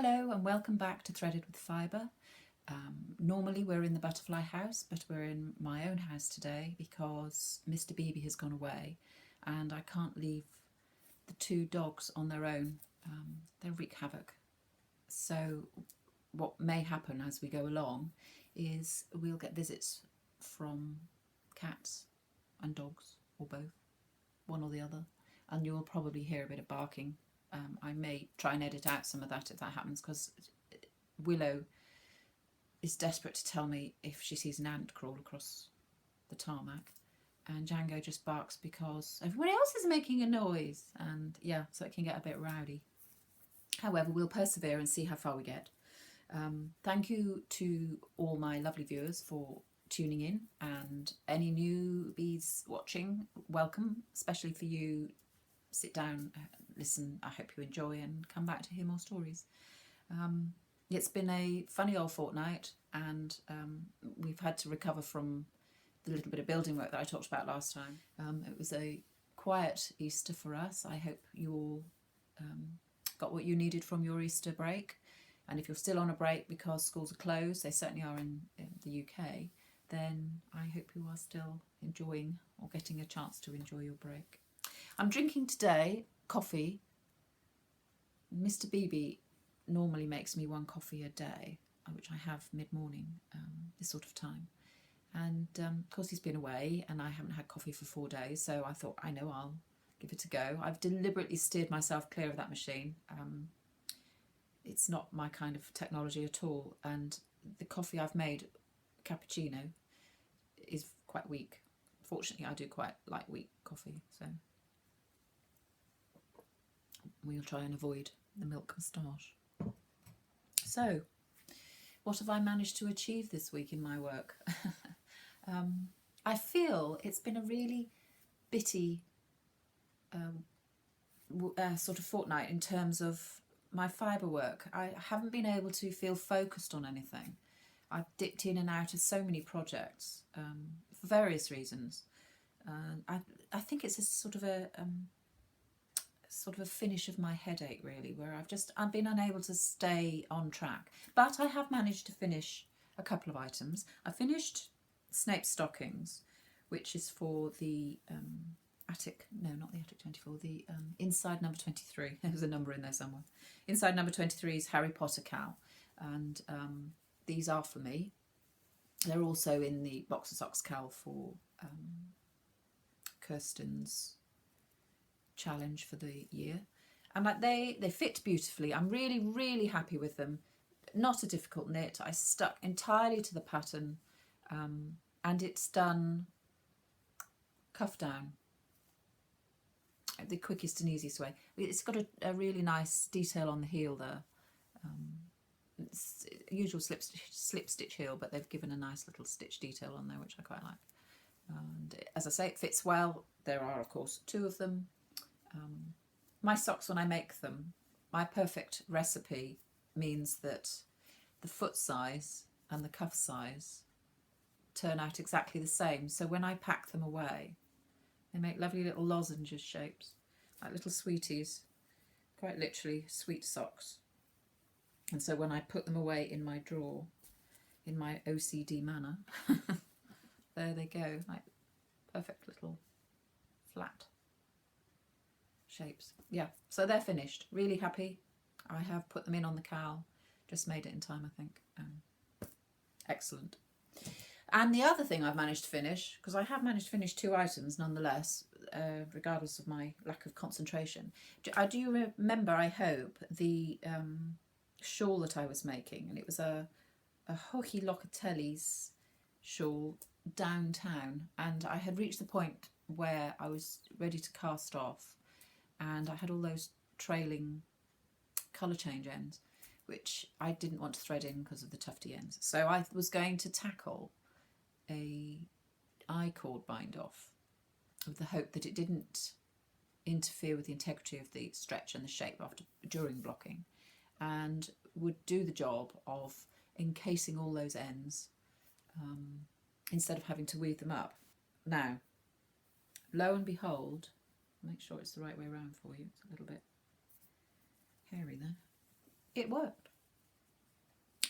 Hello and welcome back to Threaded with Fibre. Normally we're in the butterfly house, but we're in my own house today because Mr. Beebe has gone away and I can't leave the two dogs on their own. They'll wreak havoc. So what may happen as we go along is we'll get visits from cats and dogs, or both, one or the other, and you'll probably hear a bit of barking. I may try and edit out some of that if that happens, because Willow is desperate to tell me if she sees an ant crawl across the tarmac, and Django just barks because everyone else is making a noise, and yeah, so it can get a bit rowdy. However, we'll persevere and see how far we get. Thank you to all my lovely viewers for tuning in, and any newbies watching, welcome, especially for you. Sit down, listen, I hope you enjoy and come back to hear more stories. It's been a funny old fortnight, and we've had to recover from the little bit of building work that I talked about last time. It was a quiet Easter for us. I hope you all got what you needed from your Easter break, and if you're still on a break because schools are closed, they certainly are in the UK, then I hope you are still enjoying or getting a chance to enjoy your break. I'm drinking today coffee. Mr. Beebe normally makes me one coffee a day, which I have mid-morning, this sort of time. And of course he's been away and I haven't had coffee for 4 days, so I thought, I know, I'll give it a go. I've deliberately steered myself clear of that machine. It's not my kind of technology at all, and the coffee I've made, cappuccino, is quite weak. Fortunately, I do quite like weak coffee, so we'll try and avoid the milk moustache. So, what have I managed to achieve this week in my work? I feel it's been a really bitty sort of fortnight in terms of my fibre work. I haven't been able to feel focused on anything. I've dipped in and out of so many projects for various reasons. I think it's a sort of a finish of my headache, really, where I've been unable to stay on track. But I have managed to finish a couple of items. I finished Snape's Stockings, which is for the attic, no, not the attic 24, the inside number 23. There's a number in there somewhere. Inside number 23 is Harry Potter cowl, and these are for me. They're also in the boxer socks cowl for KRISTEN's challenge for the year, and like they fit beautifully. I'm really happy with them. Not a difficult knit. I stuck entirely to the pattern, and it's done cuff down the quickest and easiest way. It's got a really nice detail on the heel there. It's usual slip stitch heel, but they've given a nice little stitch detail on there, which I quite like. And as I say, it fits well. There are, of course, 2 of them. My socks, when I make them, my perfect recipe means that the foot size and the cuff size turn out exactly the same. So when I pack them away, they make lovely little lozenges shapes, like little sweeties, quite literally sweet socks. And so when I put them away in my drawer, in my OCD manner, there they go, like perfect little flat shapes. Yeah, so they're finished. Really happy. I have put them in on the cowl. Just made it in time, I think. Excellent. And the other thing I've managed to finish, because I have managed to finish 2 items nonetheless, regardless of my lack of concentration. Do you remember, I hope, the shawl that I was making? And it was a Hochi Locatelli's shawl, downtown, and I had reached the point where I was ready to cast off, and I had all those trailing colour change ends, which I didn't want to thread in because of the tufty ends. So I was going to tackle a I-cord bind off with the hope that it didn't interfere with the integrity of the stretch and the shape during blocking, and would do the job of encasing all those ends instead of having to weave them up. Now, lo and behold, make sure it's the right way around for you, it's a little bit hairy there, it worked.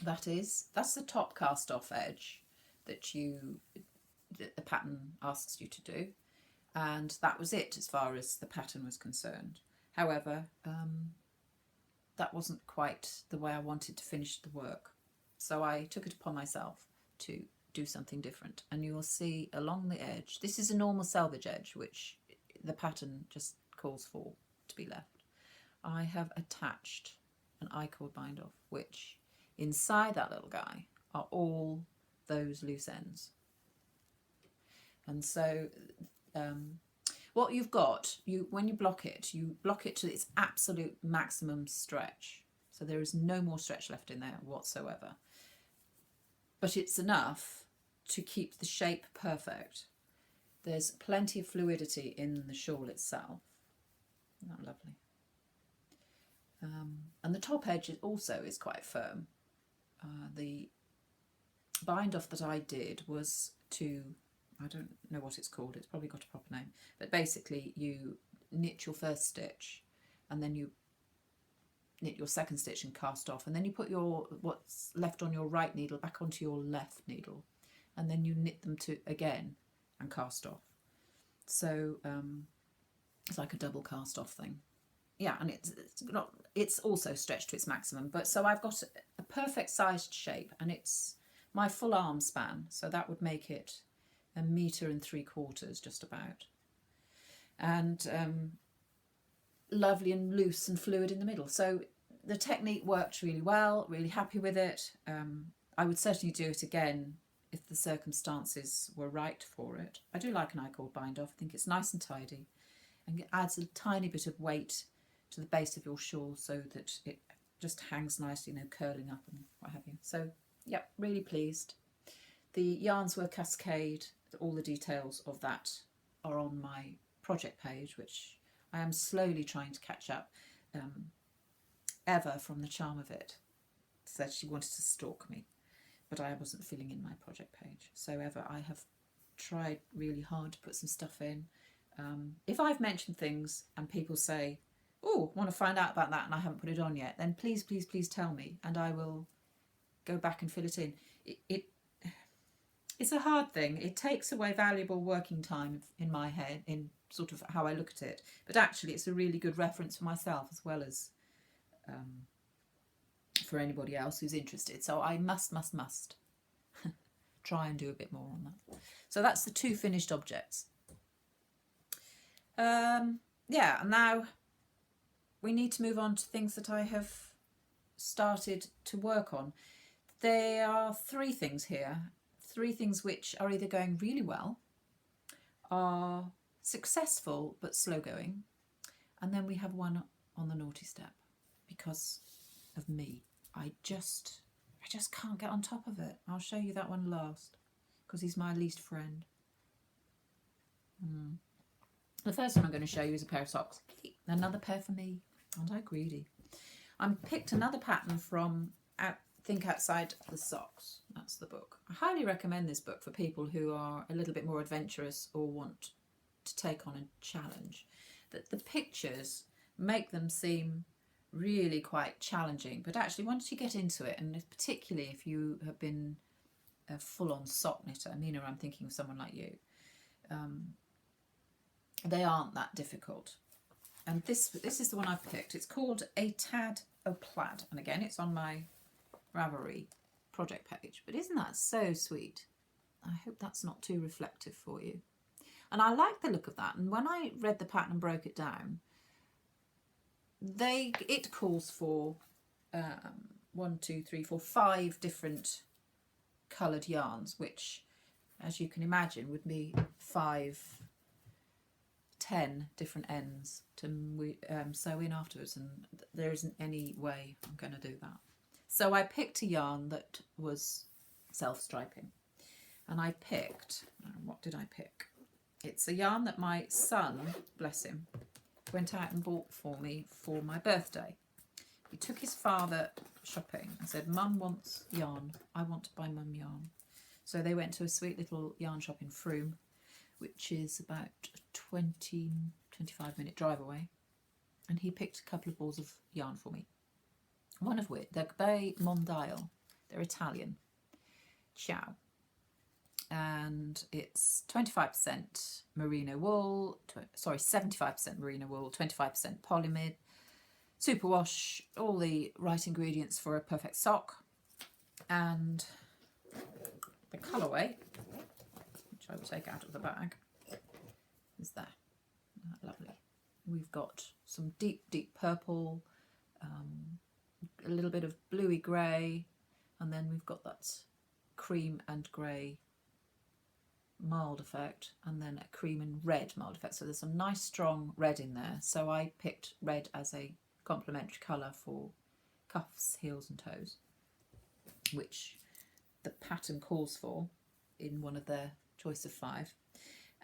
That's the top cast off edge that the pattern asks you to do, and that was it as far as the pattern was concerned. However, that wasn't quite the way I wanted to finish the work, so I took it upon myself to do something different. And you will see along the edge, this is a normal selvage edge which the pattern just calls for to be left. I have attached an I-cord bind off, which inside that little guy are all those loose ends. And so what you've got, when you block it to its absolute maximum stretch. So there is no more stretch left in there whatsoever. But it's enough to keep the shape perfect. There's plenty of fluidity in the shawl itself. Isn't that lovely? And the top edge also is quite firm. The bind off that I did was to, I don't know what it's called, it's probably got a proper name, but basically you knit your first stitch and then you knit your second stitch and cast off, and then you put what's left on your right needle back onto your left needle, and then you knit them again and cast off. So it's like a double cast off thing. Yeah, and it's also stretched to its maximum. But so I've got a perfect sized shape, and it's my full arm span, so that would make it 1 3/4 meters just about. And lovely and loose and fluid in the middle. So the technique worked really well, really happy with it. I would certainly do it again if the circumstances were right for it. I do like an I-cord bind off. I think it's nice and tidy, and it adds a tiny bit of weight to the base of your shawl so that it just hangs nicely, you know, curling up and what have you. So, yep, really pleased. The yarns were cascade. All the details of that are on my project page, which I am slowly trying to catch up. Eva, from the charm of it, said she wanted to stalk me, but I wasn't filling in my project page. So Eva, I have tried really hard to put some stuff in. If I've mentioned things and people say, oh, want to find out about that and I haven't put it on yet, then please, please, please tell me, and I will go back and fill it in. It's a hard thing. It takes away valuable working time in my head, in sort of how I look at it. But actually, it's a really good reference for myself as well as for anybody else who's interested. So I must try and do a bit more on that. So that's the 2 finished objects. Yeah, and now we need to move on to things that I have started to work on. There are 3 things here. 3 things which are either going really well, are successful but slow going, and then we have one on the naughty step because of me. I just can't get on top of it. I'll show you that one last because he's my least friend. The first one I'm going to show you is a pair of socks. Another pair for me. Aren't I greedy? I picked another pattern from Think Outside the Socks. That's the book. I highly recommend this book for people who are a little bit more adventurous or want to take on a challenge. That the pictures make them seem really quite challenging, but actually once you get into it, and particularly if you have been a full-on sock knitter, Nina, I'm thinking of someone like you, they aren't that difficult. And this is the one I've picked. It's called A Tad o' Plaid, and again it's on my Ravelry project page. But isn't that so sweet? I hope that's not too reflective for you. And I like the look of that. And when I read the pattern and broke it down, it calls for 1, 2, 3, 4, 5 different coloured yarns, which, as you can imagine, would be 10 different ends to sew in afterwards, and there isn't any way I'm going to do that. So I picked a yarn that was self-striping, and I picked, what did I pick? It's a yarn that my son, bless him, went out and bought for me for my birthday. He took his father shopping and said, Mum wants yarn, I want to buy Mum yarn. So they went to a sweet little yarn shop in Frome, which is about a 20-25 minute drive away, and he picked a couple of balls of yarn for me. One of which, the Bay Mondial, They're Italian. SHAWL. And it's 25% merino wool, 75% merino wool, 25% polyamide, superwash, all the right ingredients for a perfect sock. And the colourway, which I will take out of the bag, is there. Lovely. We've got some deep, deep purple, a little bit of bluey grey, and then we've got that cream and grey mild effect, and then a cream and red mild effect. So there's some nice strong red in there. So I picked red as a complementary colour for cuffs, heels and toes, which the pattern calls for in one of their choice of 5.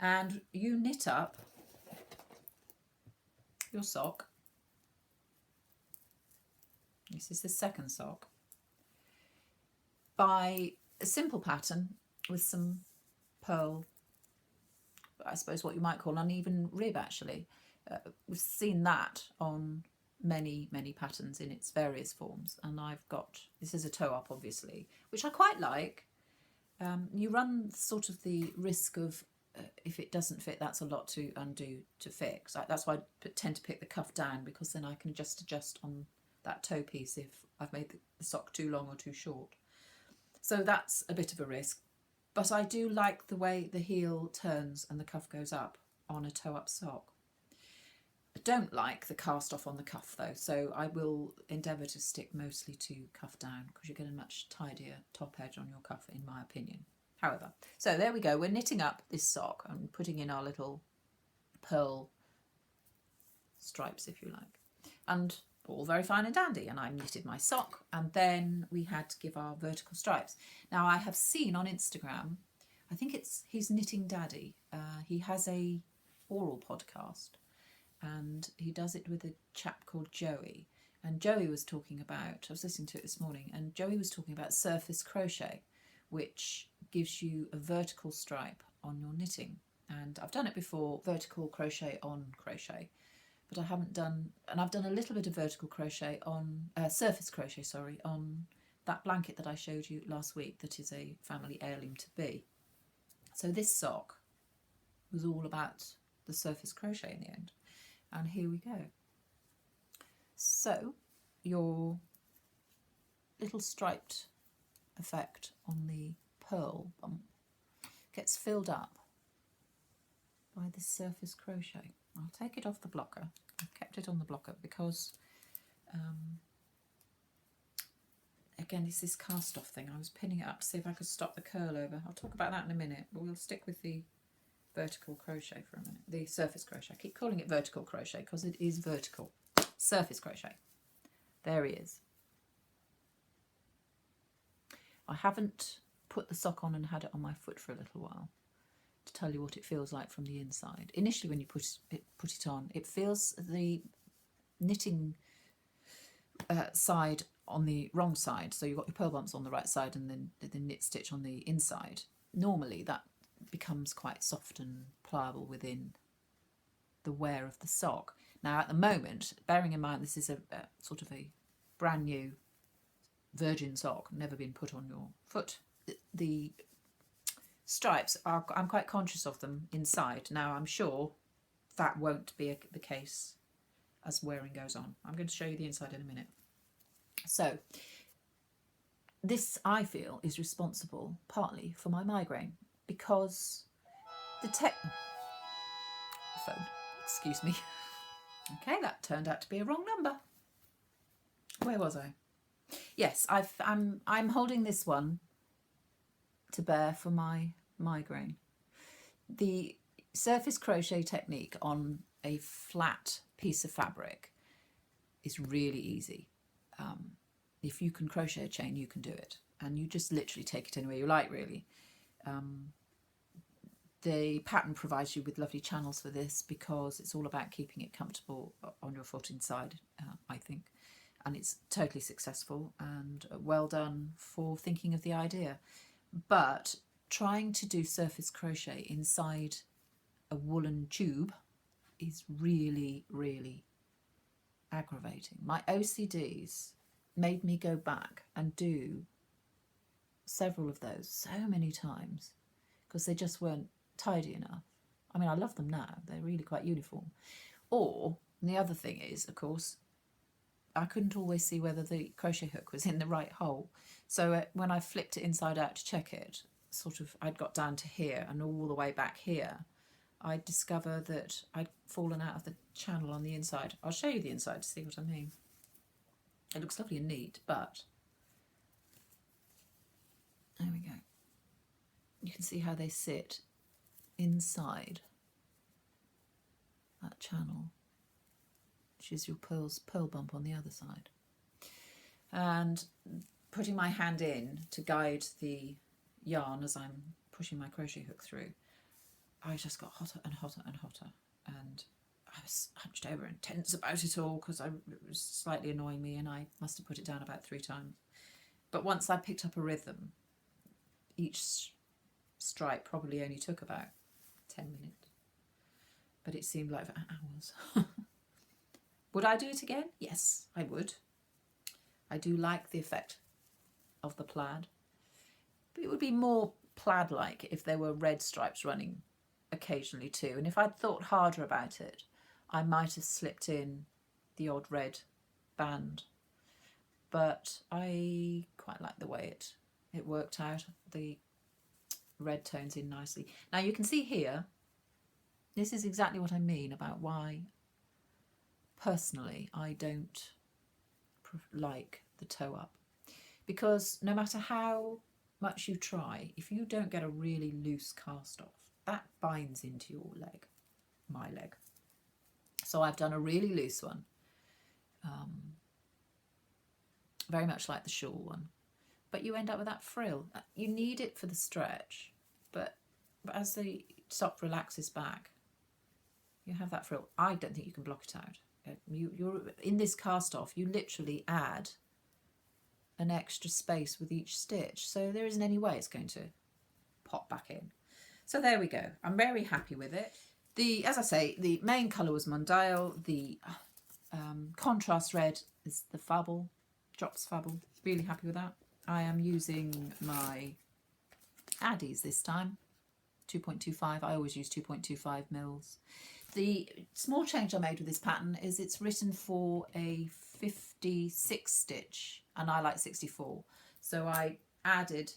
And you knit up your sock. This is the second sock by a simple pattern with some pearl, I suppose what you might call uneven rib actually. We've seen that on many patterns in its various forms, and I've got, this is a toe up obviously, which I quite like. You run sort of the risk of if it doesn't fit, that's a lot to undo to fix. That's why I tend to pick the cuff down, because then I can just adjust on that toe piece if I've made the sock too long or too short. So that's a bit of a risk. But I do like the way the heel turns and the cuff goes up on a toe-up sock. I don't like the cast off on the cuff though, so I will endeavour to stick mostly to cuff down, because you get a much tidier top edge on your cuff in my opinion. However, so there we go, we're knitting up this sock and putting in our little pearl stripes, if you like. And all very fine and dandy, and I knitted my sock, and then we had to give our vertical stripes. Now I have seen on Instagram, I think he's Knitting Daddy, he has a oral podcast and he does it with a chap called Joey, and Joey was talking about, I was listening to it this morning, and Joey was talking about surface crochet, which gives you a vertical stripe on your knitting. And I've done it before, vertical crochet on crochet, but I haven't done, and I've done a little bit of vertical crochet on, surface crochet, sorry, on that blanket that I showed you last week that is a family heirloom to be. So this sock was all about the surface crochet in the end. And here we go. So your little striped effect on the pearl bump gets filled up by this surface crochet. I'll take it off the blocker. I've kept it on the blocker because again, it's this cast off thing. I was pinning it up to see if I could stop the curl over. I'll talk about that in a minute, but we'll stick with the vertical crochet for a minute. The surface crochet. I keep calling it vertical crochet because it is vertical. Surface crochet. There he is. I haven't put the sock on and had it on my foot for a little while to tell you what it feels like from the inside. Initially when you put it on, it feels the knitting side on the wrong side. So you've got your pearl bumps on the right side and then the knit stitch on the inside. Normally that becomes quite soft and pliable within the wear of the sock. Now at the moment, bearing in mind this is a sort of a brand new virgin sock, never been put on your foot, the stripes are, I'm quite conscious of them inside. Now I'm sure that won't be the case as wearing goes on. I'm going to show you the inside in a minute. So this, I feel, is responsible partly for my migraine, because the phone, excuse me. Okay, that turned out to be a wrong number. Where was I? Yes, I'm holding this one to bear for my migraine. The surface crochet technique on a flat piece of fabric is really easy. If you can crochet a chain, you can do it, and you just literally take it anywhere you like, really. The pattern provides you with lovely channels for this because it's all about keeping it comfortable on your foot inside, I think. And it's totally successful and well done for thinking of the idea. But trying to do surface crochet inside a woolen tube is really, really aggravating. My OCDs made me go back and do several of those so many times because they just weren't tidy enough. I mean, I love them now. They're really quite uniform. Or, and the other thing is, of course, I couldn't always see whether the crochet hook was in the right hole. So when I flipped it inside out to check it, sort of I'd got down to here and all the way back here, I'd discover that I'd fallen out of the channel on the inside. I'll show you the inside to see what I mean. It looks lovely and neat, but there we go. You can see how they sit inside that channel, which is your pearl bump on the other side. And putting my hand in to guide the yarn as I'm pushing my crochet hook through, I just got hotter and hotter and hotter, and I was hunched over and tense about it all because it was slightly annoying me, and I must have put it down about 3 times. But once I picked up a rhythm, each stripe probably only took about 10 minutes, but it seemed like hours. Would I do it again? Yes, I would. I do like the effect of the plaid, but it would be more plaid-like if there were red stripes running occasionally too, and if I'd thought harder about it, I might have slipped in the odd red band, but I quite like the way it worked out. The red tones in nicely. Now you can see here, this is exactly what I mean about why personally I don't like the toe up, because no matter how much you try, if you don't get a really loose cast off, that binds into your leg, my leg. So I've done a really loose one, very much like the shawl one, but you end up with that frill. You need it for the stretch, but as the sock relaxes back, you have that frill. I don't think you can block it out. You're in this cast off, you literally add an extra space with each stitch, so there isn't any way it's going to pop back in. So there we go. I'm very happy with it. As I say, the main colour was Mondial. The contrast red is the Fable, Drops Fable. Really happy with that. I am using my Addies this time, 2.25. I always use 2.25 mils. The small change I made with this pattern is it's written for a 56 stitch and I like 64. So I added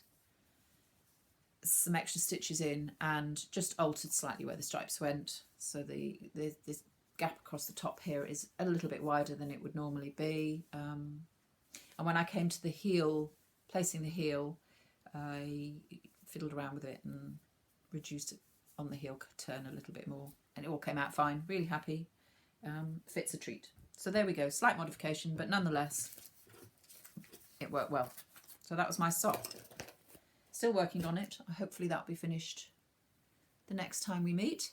some extra stitches in and just altered slightly where the stripes went. So this gap across the top here is a little bit wider than it would normally be. And when I came to the heel, placing the heel, I fiddled around with it and reduced it on the heel turn a little bit more, and it all came out fine. Really happy. Fits a treat. So there we go, slight modification, but nonetheless it worked well. So that was my sock. Still working on it. Hopefully that'll be finished the next time we meet.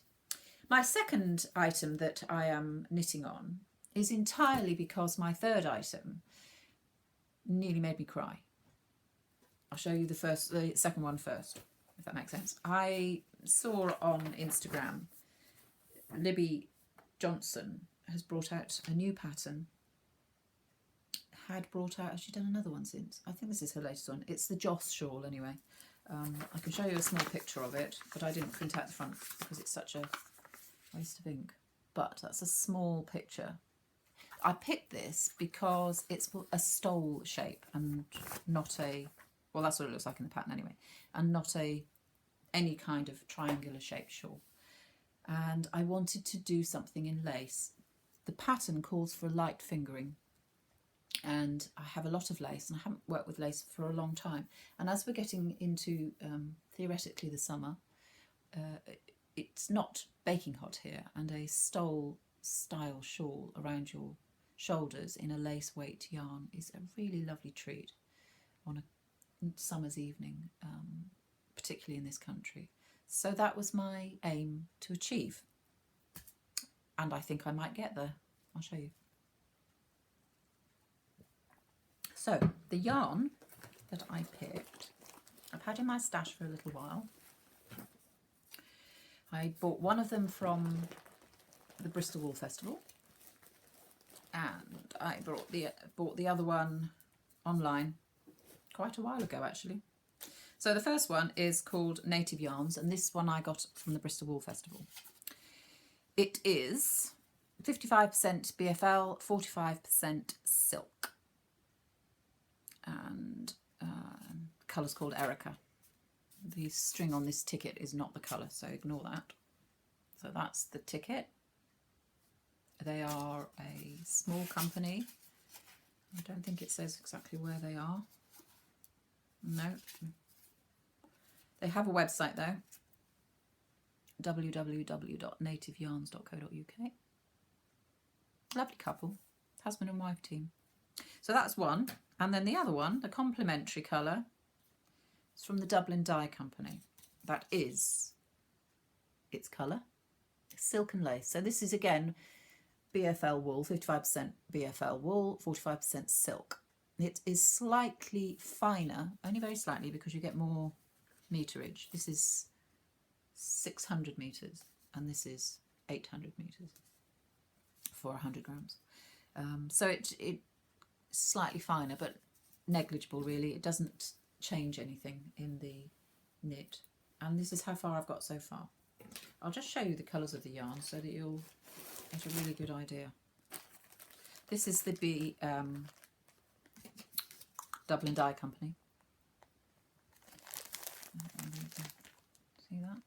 My second item that I am knitting on is entirely because my third item nearly made me cry. I'll show you the second one first, if that makes sense. I saw on Instagram Libby Johnson has brought out a new pattern. Has she done another one since? I think this is her latest one. It's the Joss shawl anyway. I can show you a small picture of it, but I didn't print out the front because it's such a waste of ink. But that's a small picture. I picked this because it's a stole shape and not a, well, that's what it looks like in the pattern anyway, and not any kind of triangular shaped shawl. And I wanted to do something in lace. The pattern calls for light fingering, and I have a lot of lace and I haven't worked with lace for a long time. And as we're getting into theoretically the summer, it's not baking hot here, and a stole style shawl around your shoulders in a lace weight yarn is a really lovely treat on a summer's evening, particularly in this country. So that was my aim to achieve, and I think I might get there. I'll show you. So the yarn that I picked, I've had in my stash for a little while. I bought one of them from the Bristol Wool Festival, and I bought the other one online quite a while ago actually. So the first one is called Native Yarns, and this one I got from the Bristol Wool Festival. It is 55% BFL, 45% silk, and colour's called Erica. The string on this ticket is not the colour, so ignore that. So that's the ticket. They are a small company. I don't think it says exactly where they are. No. They have a website though. www.nativeyarns.co.uk. Lovely couple. Husband and wife team. So that's one. And then the other one, the complementary colour, is from the Dublin Dye Company. That is its colour. Silk and lace. So this is again BFL wool, 55% BFL wool, 45% silk. It is slightly finer, only very slightly because you get more meterage. This is 600 metres and this is 800 metres for 100 grams. So it's slightly finer but negligible really. It doesn't change anything in the knit. And this is how far I've got so far. I'll just show you the colours of the yarn so that you'll get a really good idea. This is the Dublin Dye Company. See that?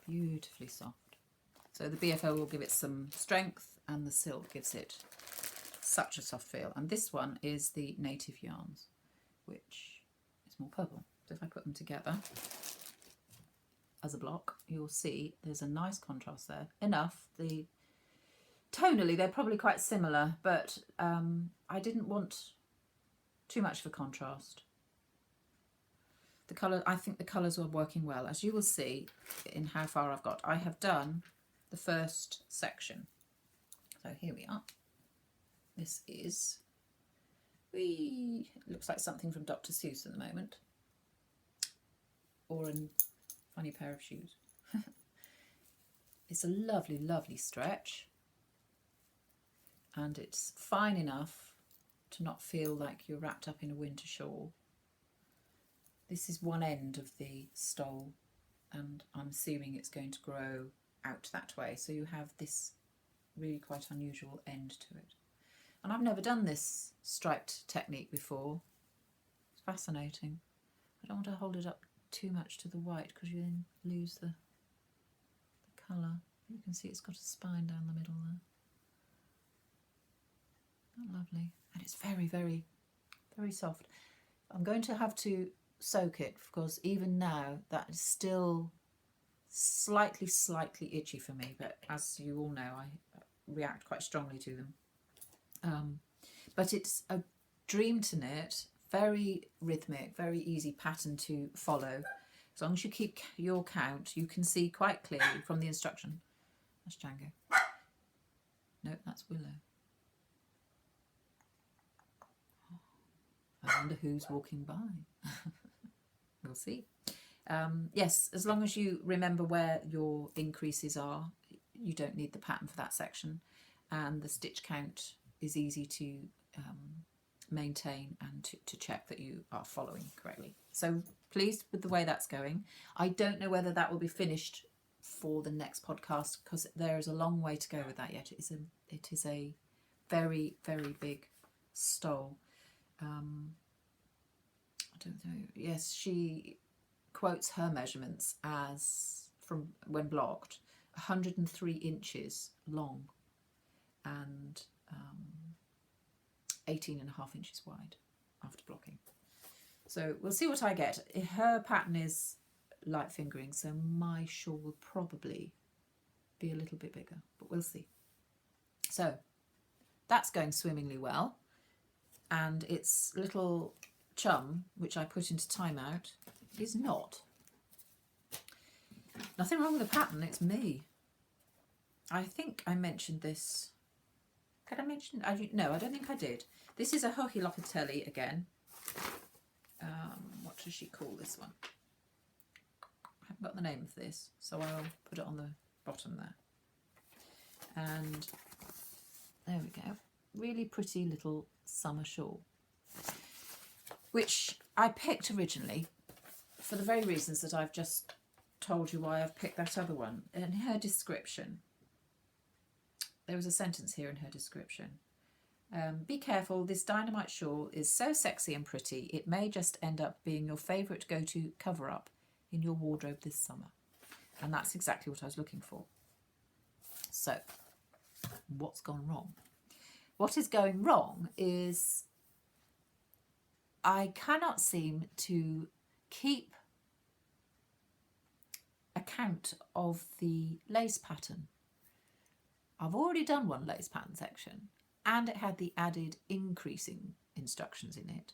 Beautifully soft. So the BFL will give it some strength and the silk gives it such a soft feel. And this one is the Native Yarns, which is more purple. So if I put them together as a block, you'll see there's a nice contrast there. Enough. Tonally, they're probably quite similar, but I didn't want too much of a contrast. The colour, I think the colours were working well. As you will see in how far I've got, I have done the first section. So here we are. This is, it looks like something from Dr. Seuss at the moment. Or a funny pair of shoes. It's a lovely, lovely stretch. And it's fine enough to not feel like you're wrapped up in a winter shawl. This is one end of the stole and I'm assuming it's going to grow out that way. So you have this really quite unusual end to it. And I've never done this striped technique before. It's fascinating. I don't want to hold it up too much to the white because you then lose the colour. You can see it's got a spine down the middle there. Lovely. And it's very, very, very soft. I'm going to have to soak it because even now that is still slightly itchy for me, but as you all know I react quite strongly to them. But it's a dream to knit, very rhythmic, very easy pattern to follow. As long as you keep your count, you can see quite clearly from the instruction. That's Django. No, that's Willow. I wonder who's walking by. We'll see. Yes, as long as you remember where your increases are, you don't need the pattern for that section. And the stitch count is easy to maintain and to check that you are following correctly. So pleased with the way that's going. I don't know whether that will be finished for the next podcast because there is a long way to go with that yet. It is a very, very big stole. I don't know. Yes, she quotes her measurements as, from when blocked, 103 inches long and 18.5 inches wide after blocking. So we'll see what I get. Her pattern is light fingering, so my shawl will probably be a little bit bigger, but we'll see. So that's going swimmingly well. And its little chum, which I put into timeout, is not. Nothing wrong with the pattern, it's me. I think I mentioned this. Did I mention? No, I don't think I did. This is a Hohi Locatelli again. What does she call this one? I haven't got the name of this, so I'll put it on the bottom there. And there we go. Really pretty little summer shawl, which I picked originally, for the very reasons that I've just told you why I've picked that other one. In her description, there was a sentence here in her description. Be careful, this dynamite shawl is so sexy and pretty, it may just end up being your favourite go-to cover-up in your wardrobe this summer. And that's exactly what I was looking for. So, what's gone wrong? What is going wrong is I cannot seem to keep account of the lace pattern. I've already done one lace pattern section and it had the added increasing instructions in it.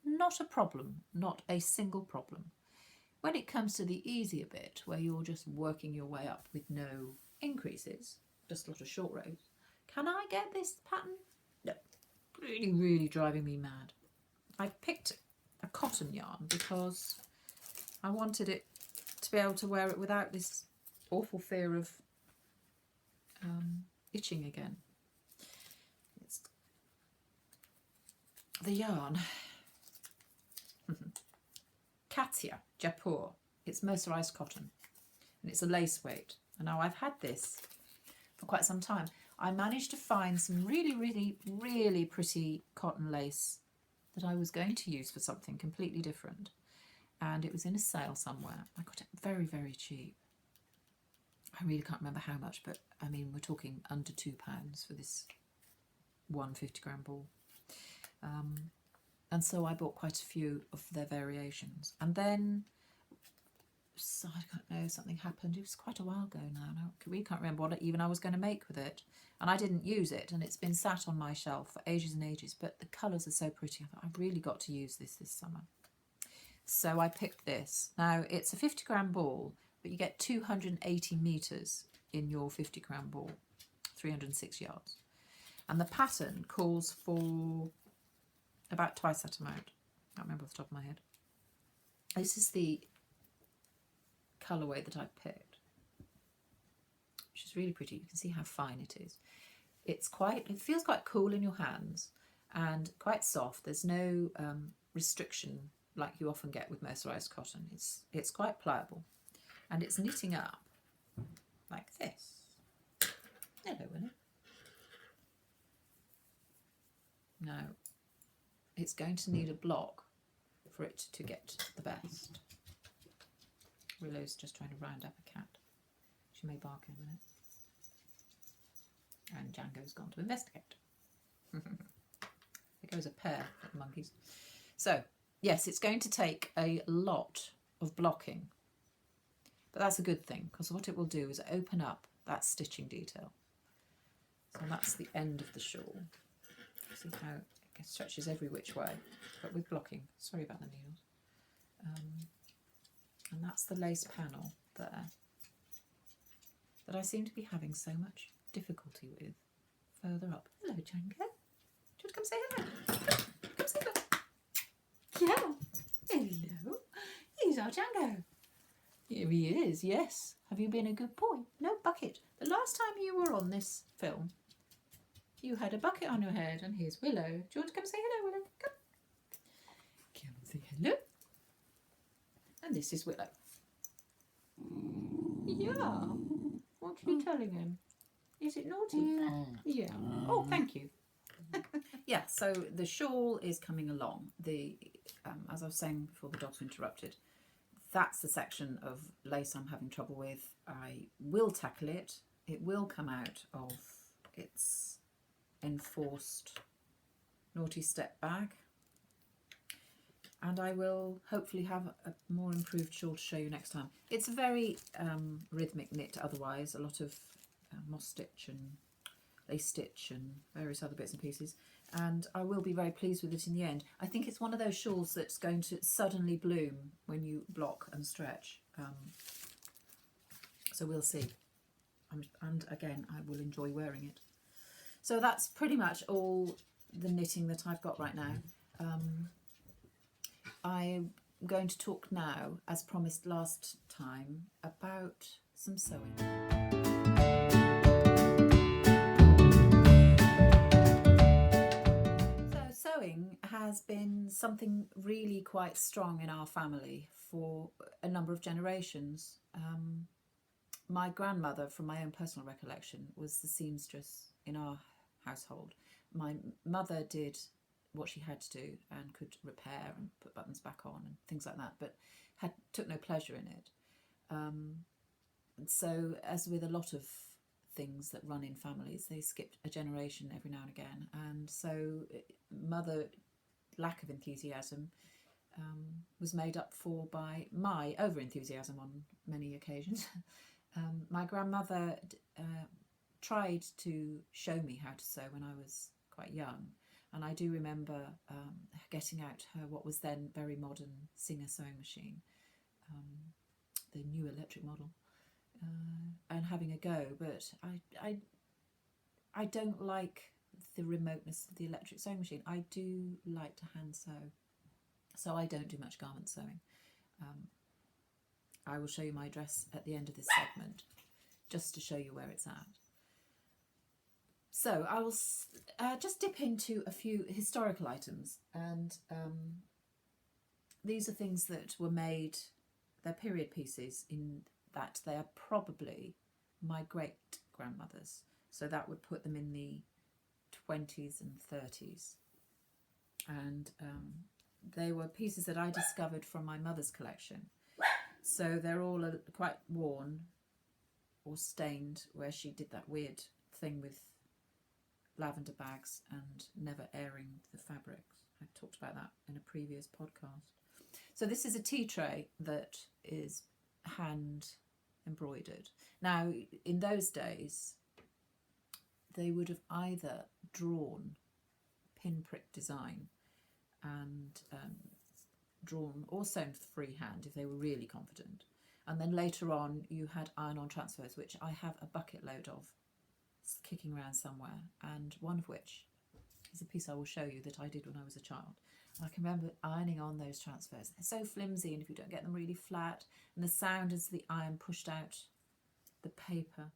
Not a problem, not a single problem. When it comes to the easier bit where you're just working your way up with no increases, just a lot of short rows, can I get this pattern? No, really, really driving me mad. I picked a cotton yarn because I wanted it to be able to wear it without this awful fear of itching again. It's the yarn. Katia Jaipur. It's mercerised cotton and it's a lace weight. And now I've had this for quite some time. I managed to find some really, really, really pretty cotton lace that I was going to use for something completely different. And it was in a sale somewhere. I got it very, very cheap. I really can't remember how much, but I mean, we're talking under £2 for this 150-gram ball. And so I bought quite a few of their variations. And then, so I don't know, something happened. It was quite a while ago now. I really can't remember what even I was going to make with it. And I didn't use it, and it's been sat on my shelf for ages and ages. But the colours are so pretty. I thought I've really got to use this summer. So I picked this. Now, it's a 50-gram ball, but you get 280 metres in your 50-gram ball, 306 yards. And the pattern calls for about twice that amount. I can't remember off the top of my head. This is the colourway that I picked, which is really pretty. You can see how fine it is. It feels quite cool in your hands and quite soft. There's no restriction like you often get with mercerised cotton. It's quite pliable, and it's knitting up like this. Hello, Willow. Now, it's going to need a block for it to get the best. Willow's just trying to round up a cat. She may bark in a minute. And Django's gone to investigate. There goes a pair of monkeys. So, yes, it's going to take a lot of blocking. But that's a good thing, because what it will do is open up that stitching detail. So that's the end of the shawl. See how it stretches every which way, but with blocking. Sorry about the needles. And that's the lace panel there that I seem to be having so much difficulty with further up. Hello, Django. Do you want to come say hello? Come say hello. Yeah. Hello. Here's our Django. Here he is, yes. Have you been a good boy? No bucket. The last time you were on this film, you had a bucket on your head, and here's Willow. Do you want to come say hello, Willow? Come. Come say hello. And this is Willow. Yeah. What are you telling him? Is it naughty? Yeah. Oh, thank you. Yeah, so the shawl is coming along. As I was saying before the dogs were interrupted, that's the section of lace I'm having trouble with. I will tackle it. It will come out of its enforced naughty step bag. And I will hopefully have a more improved shawl to show you next time. It's a very rhythmic knit otherwise, a lot of moss stitch and lace stitch and various other bits and pieces. And I will be very pleased with it in the end. I think it's one of those shawls that's going to suddenly bloom when you block and stretch. So we'll see. And again, I will enjoy wearing it. So that's pretty much all the knitting that I've got right now. I'm going to talk now, as promised last time, about some sewing. So sewing has been something really quite strong in our family for a number of generations. My grandmother, from my own personal recollection, was the seamstress in our household. My mother did what she had to do and could repair and put buttons back on and things like that, but took no pleasure in it. And so, as with a lot of things that run in families, they skip a generation every now and again. And so mother lack of enthusiasm was made up for by my over-enthusiasm on many occasions. My grandmother tried to show me how to sew when I was quite young, and I do remember getting out her what was then very modern Singer sewing machine, the new electric model, and having a go. But I don't like the remoteness of the electric sewing machine. I do like to hand sew, so I don't do much garment sewing. I will show you my dress at the end of this segment, just to show you where it's at. So I will just dip into a few historical items, and these are things that were made, they're period pieces in that they are probably my great-grandmother's, so that would put them in the 20s and 30s. And they were pieces that I discovered from my mother's collection. So they're all quite worn or stained, where she did that weird thing with lavender bags and never airing the fabrics. I talked about that in a previous podcast. So this is a tea tray that is hand embroidered. Now, in those days, they would have either drawn pinprick design and drawn or sewn freehand if they were really confident. And then later on you had iron-on transfers, which I have a bucket load of kicking around somewhere, and one of which is a piece I will show you that I did when I was a child. And I can remember ironing on those transfers. They're so flimsy, and if you don't get them really flat, and the sound as the iron pushed out the paper.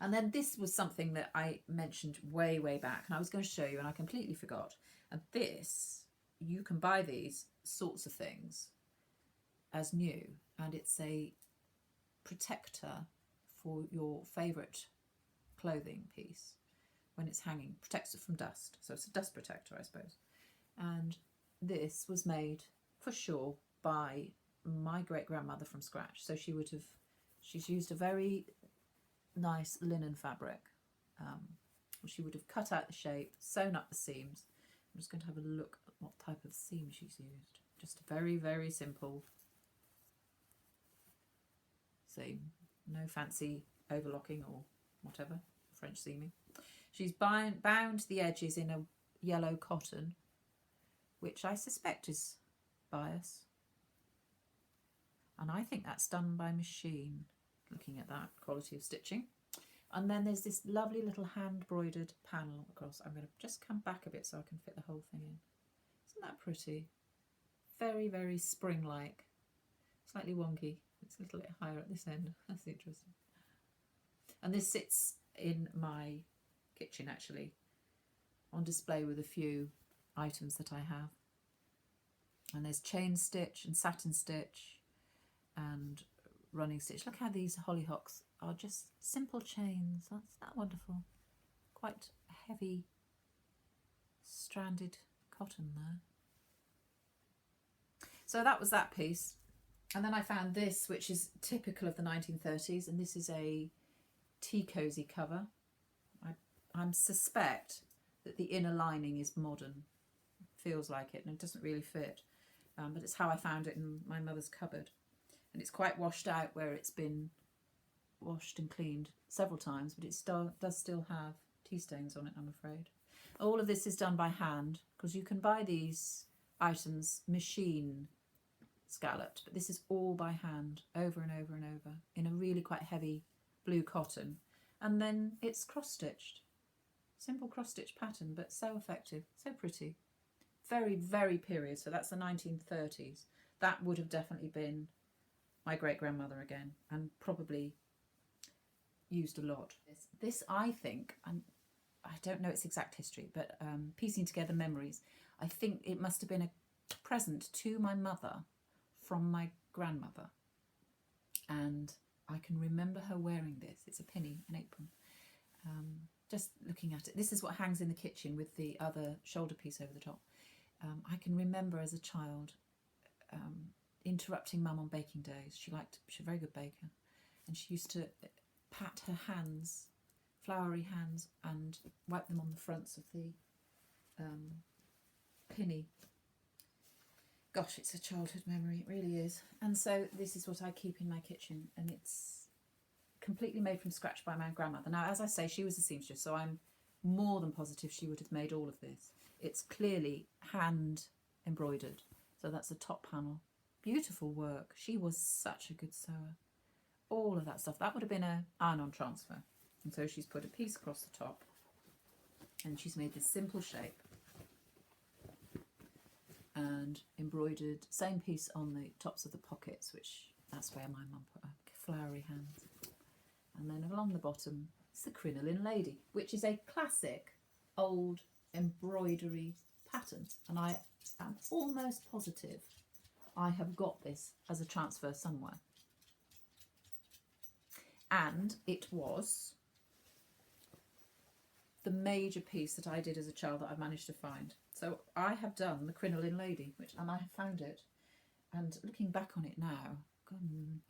And then this was something that I mentioned way back, and I was going to show you and I completely forgot. And this, you can buy these sorts of things as new, and it's a protector for your favourite clothing piece when it's hanging, protects it from dust. So it's a dust protector, I suppose. And this was made for sure by my great-grandmother from scratch. So she's used a very nice linen fabric. She would have cut out the shape, sewn up the seams. I'm just going to have a look at what type of seam she's used. Just a very simple seam, no fancy overlocking or whatever, French seaming. She's bound the edges in a yellow cotton, which I suspect is bias, and I think that's done by machine, looking at that quality of stitching. And then there's this lovely little hand broidered panel across. I'm going to just come back a bit so I can fit the whole thing in. Isn't that pretty? Very spring-like, slightly wonky. It's a little bit higher at this end. That's interesting. And this sits in my kitchen, actually, on display with a few items that I have. And there's chain stitch and satin stitch and running stitch. Look how these hollyhocks are just simple chains. That's that wonderful. Quite heavy stranded cotton there. So that was that piece. And then I found this, which is typical of the 1930s, and this is a tea cosy cover. I suspect that the inner lining is modern. It feels like it, and it doesn't really fit. But it's how I found it in my mother's cupboard. And it's quite washed out where it's been washed and cleaned several times, but it does still have tea stains on it, I'm afraid. All of this is done by hand, because you can buy these items machine scalloped, but this is all by hand, over and over and over, in a really quite heavy blue cotton. And then it's cross-stitched. Simple cross-stitch pattern, but so effective, so pretty. Very period, so that's the 1930s. That would have definitely been my great-grandmother again, and probably used a lot. This I think, and I don't know its exact history, but piecing together memories, I think it must have been a present to my mother from my grandmother. And I can remember her wearing this. It's a pinny, an apron. Just looking at it. This is what hangs in the kitchen with the other shoulder piece over the top. I can remember as a child interrupting Mum on baking days. She's a very good baker. And she used to pat her hands, floury hands, and wipe them on the fronts of the pinny. Gosh, it's a childhood memory, it really is. And so this is what I keep in my kitchen, and it's completely made from scratch by my grandmother. Now, as I say, she was a seamstress, so I'm more than positive she would have made all of this. It's clearly hand embroidered, so that's the top panel. Beautiful work. She was such a good sewer. All of that stuff. That would have been an iron-on transfer. And so she's put a piece across the top, and she's made this simple shape and embroidered same piece on the tops of the pockets, which that's where my mum put her flowery hands. And then along the bottom is the crinoline lady, which is a classic old embroidery pattern, and I am almost positive I have got this as a transfer somewhere. And it was the major piece that I did as a child that I've managed to find. So I have done the crinoline lady, and I have found it. And looking back on it now,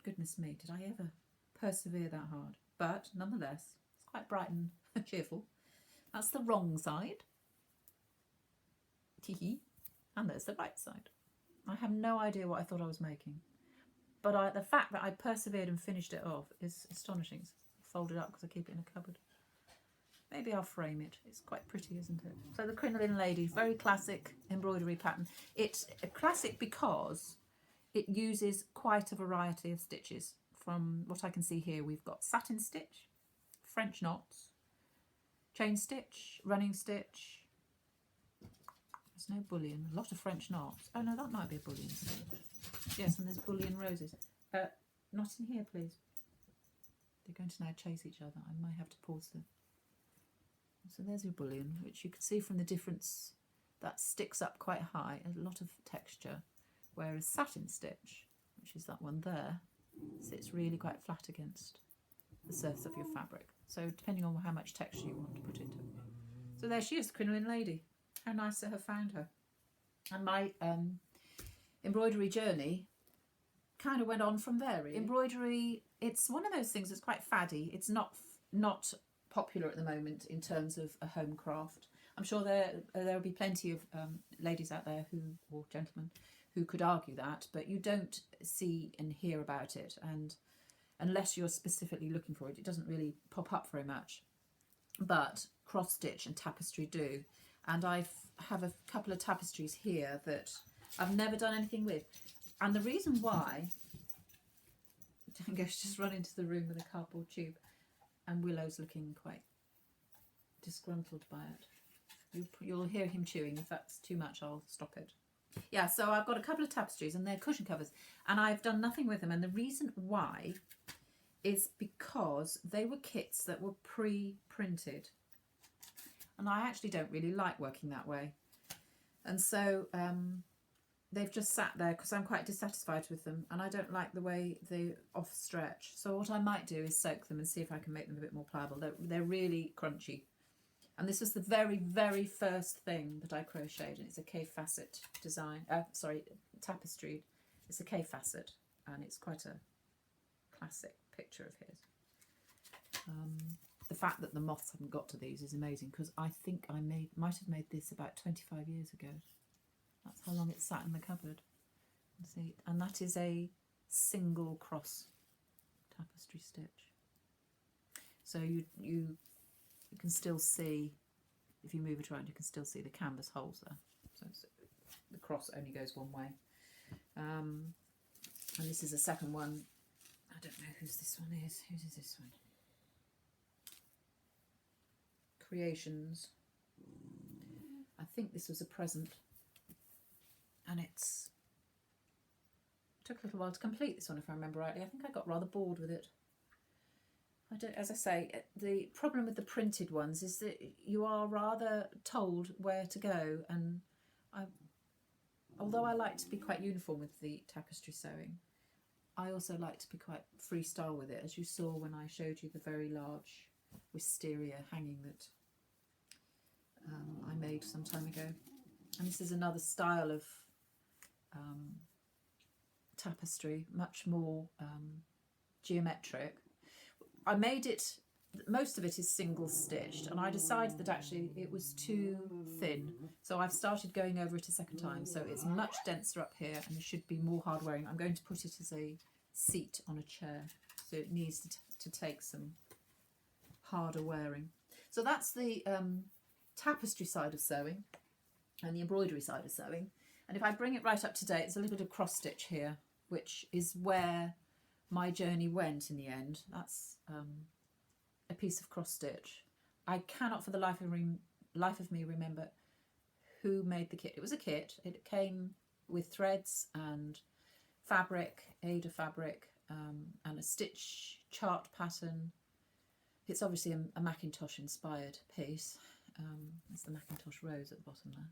goodness me, did I ever persevere that hard? But nonetheless, it's quite bright and cheerful. That's the wrong side. Tee-hee. And there's the right side. I have no idea what I thought I was making. But the fact that I persevered and finished it off is astonishing. It's folded up because I keep it in a cupboard. Maybe I'll frame it. It's quite pretty, isn't it? So the crinoline lady, very classic embroidery pattern. It's a classic because it uses quite a variety of stitches. From what I can see here, we've got satin stitch, French knots, chain stitch, running stitch. There's no bullion. A lot of French knots. Oh no, that might be a bullion stitch. Yes, and there's bullion roses. Not in here, please. They're going to now chase each other. I might have to pause them. So there's your bullion, which you can see from the difference. That sticks up quite high, a lot of texture, whereas satin stitch, which is that one there, sits really quite flat against the surface of your fabric. So depending on how much texture you want to put into it. So there she is, the crinoline lady. How nice to have found her. And my embroidery journey kind of went on from there, really. Embroidery, it's one of those things that's quite faddy. It's not popular at the moment in terms of a home craft. I'm sure there will be plenty of ladies out there or gentlemen who could argue that, but you don't see and hear about it, and unless you're specifically looking for it, it doesn't really pop up very much. But cross stitch and tapestry do, and I have a couple of tapestries here that I've never done anything with, and the reason why, Dango's just run into the room with a cardboard tube, and Willow's looking quite disgruntled by it. You'll hear him chewing. If that's too much, I'll stop it. Yeah, so I've got a couple of tapestries, and they're cushion covers, and I've done nothing with them. And the reason why is because they were kits that were pre-printed, and I actually don't really like working that way. And so they've just sat there because I'm quite dissatisfied with them, and I don't like the way they off stretch. So what I might do is soak them and see if I can make them a bit more pliable. They're really crunchy. And this was the very, very first thing that I crocheted, and it's a K-facet design, tapestried. It's a K-facet, and it's quite a classic picture of his. The fact that the moths haven't got to these is amazing, because I think I might have made this about 25 years ago. That's how long it sat in the cupboard. See, and that is a single cross tapestry stitch. So you can still see, if you move it around, you can still see the canvas holes there. So the cross only goes one way. And this is a second one. I don't know whose this one is. Whose is this one? Creations. I think this was a present. And it took a little while to complete this one, if I remember rightly. I think I got rather bored with it. As I say, the problem with the printed ones is that you are rather told where to go, and although I like to be quite uniform with the tapestry sewing, I also like to be quite freestyle with it, as you saw when I showed you the very large wisteria hanging that I made some time ago. And this is another style of tapestry, much more geometric. I made it, most of it is single stitched, and I decided that actually it was too thin, so I've started going over it a second time, so it's much denser up here and it should be more hard wearing. I'm going to put it as a seat on a chair, so it needs to take some harder wearing. So that's the tapestry side of sewing and the embroidery side of sewing. And if I bring it right up to date, there's a little bit of cross stitch here, which is where my journey went in the end. That's a piece of cross stitch. I cannot for the life of me remember who made the kit. It was a kit. It came with threads and fabric, Ada fabric, and a stitch chart pattern. It's obviously a Macintosh inspired piece. There's the Macintosh rose at the bottom there.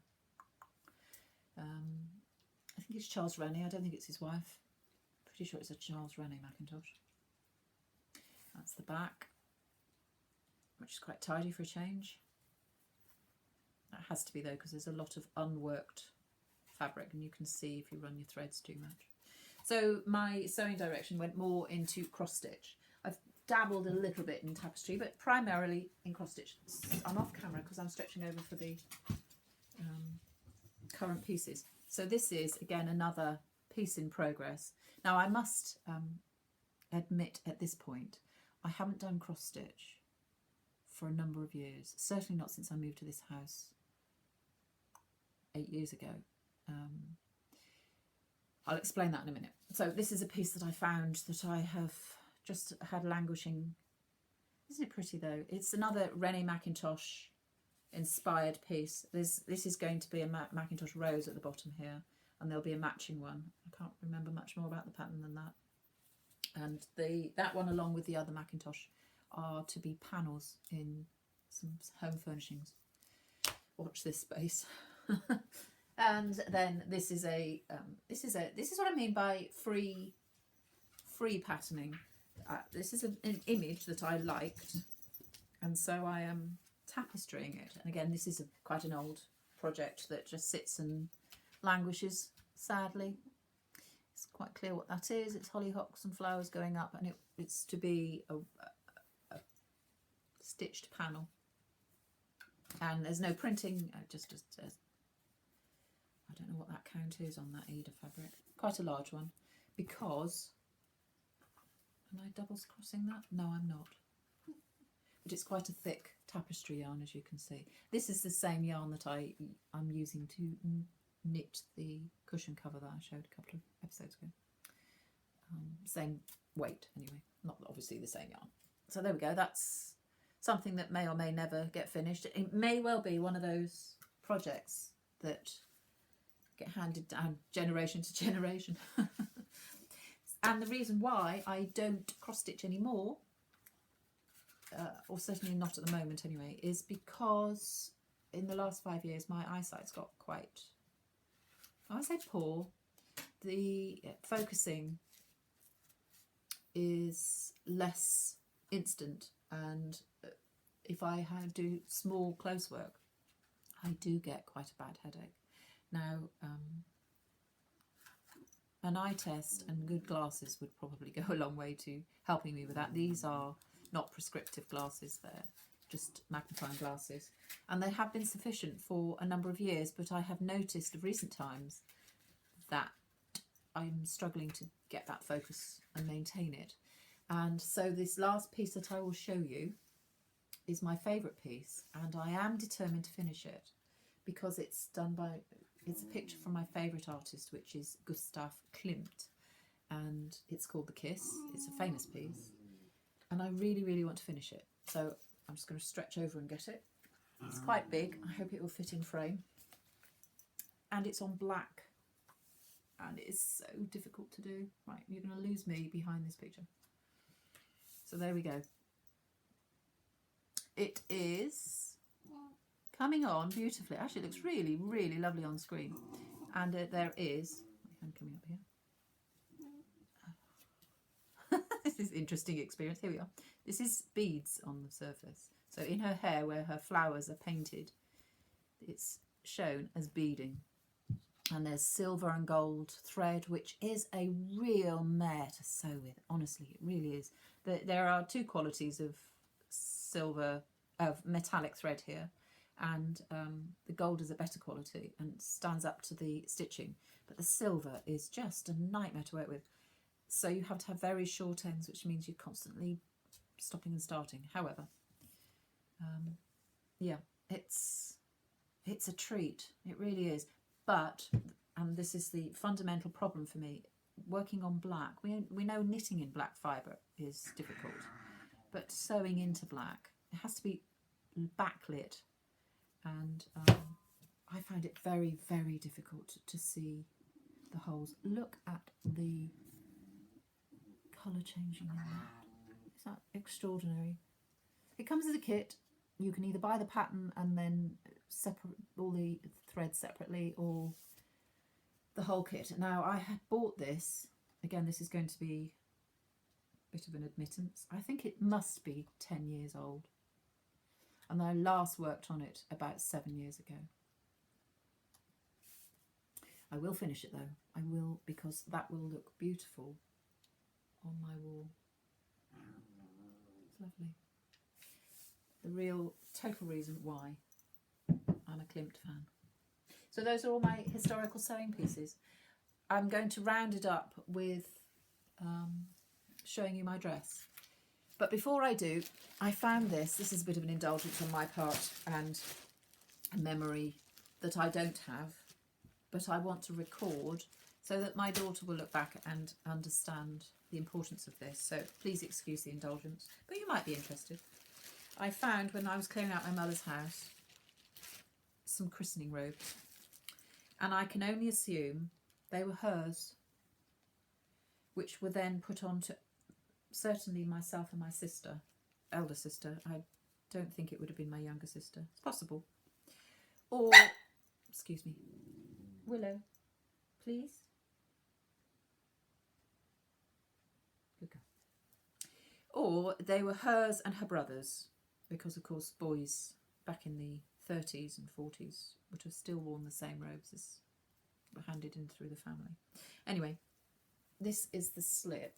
I think it's Charles Rennie. I don't think it's his wife. Pretty sure it's a Charles Rennie Macintosh. That's the back, which is quite tidy for a change. That has to be though, because there's a lot of unworked fabric, and you can see if you run your threads too much. So my sewing direction went more into cross stitch. I've dabbled a little bit in tapestry, but primarily in cross stitch. I'm off camera because I'm stretching over for the current pieces. So this is again another piece in progress. Now I must admit at this point I haven't done cross stitch for a number of years, certainly not since I moved to this house 8 years ago. I'll explain that in a minute. So this is a piece that I found that I have just had languishing. Isn't it pretty though? It's another Rennie Macintosh inspired piece. This is going to be a Macintosh rose at the bottom here, and there'll be a matching one. I can't remember much more about the pattern than that. And that one along with the other Macintosh are to be panels in some home furnishings. Watch this space. And then this is what I mean by free patterning. This is an image that I liked, and so I am tapestrying it. And again, this is quite an old project that just sits and languishes, sadly. It's quite clear what that is. It's hollyhocks and flowers going up, and it's to be a stitched panel. And there's no printing, just I don't know what that count is on that Ada fabric. Quite a large one, because, am I doubles crossing that? No, I'm not. But it's quite a thick tapestry yarn, as you can see. This is the same yarn that I'm using to knit the cushion cover that I showed a couple of episodes ago. Same weight anyway, not obviously the same yarn. So there we go. That's something that may or may never get finished. It may well be one of those projects that get handed down generation to generation. And the reason why I don't cross stitch anymore, or certainly not at the moment anyway, is because in the last 5 years my eyesight's got quite, I would say poor. The focusing is less instant, and if I do small close work I do get quite a bad headache. Now an eye test and good glasses would probably go a long way to helping me with that. These are not prescriptive glasses, they're just magnifying glasses, and they have been sufficient for a number of years, but I have noticed of recent times that I'm struggling to get that focus and maintain it. And so this last piece that I will show you is my favourite piece, and I am determined to finish it because it's done by, it's a picture from my favourite artist, which is Gustav Klimt, and it's called The Kiss. It's a famous piece, and I really, really want to finish it. So I'm just going to stretch over and get it. It's quite big. I hope it will fit in frame. And it's on black, and it is so difficult to do. Right, you're going to lose me behind this picture. So there we go. It is coming on beautifully. Actually, it looks really, really lovely on screen. And there is, I'm coming up here. This is an interesting experience. Here we are. This is beads on the surface. So in her hair, where her flowers are painted, it's shown as beading. And there's silver and gold thread, which is a real mare to sew with. Honestly, it really is. There are two qualities of silver, of metallic thread here, and the gold is a better quality and stands up to the stitching. But the silver is just a nightmare to work with. So you have to have very short ends, which means you're constantly stopping and starting. However, yeah, it's a treat. It really is. But, and this is the fundamental problem for me, working on black. We know knitting in black fibre is difficult, but sewing into black, it has to be backlit, and I find it very, very difficult to see the holes. Look at the colour changing in that. Is that extraordinary? It comes as a kit. You can either buy the pattern and then separate all the threads separately, or the whole kit. Now, I had bought this, again, this is going to be a bit of an admittance. I think it must be 10 years old. And I last worked on it about 7 years ago. I will finish it though. I will, because that will look beautiful on my wall. It's lovely. The real total reason why I'm a Klimt fan. So those are all my historical sewing pieces. I'm going to round it up with showing you my dress. But before I do, I found this. This is a bit of an indulgence on my part and a memory that I don't have, but I want to record so that my daughter will look back and understand the importance of this. So please excuse the indulgence, but you might be interested. I found when I was clearing out my mother's house some christening robes, and I can only assume they were hers, which were then put on to certainly myself and my sister, elder sister. I don't think it would have been my younger sister. It's possible. Or, excuse me, Willow, please. Good girl. Or they were hers and her brother's, because of course boys back in the 30s and 40s would have still worn the same robes as were handed in through the family. Anyway, this is the slip,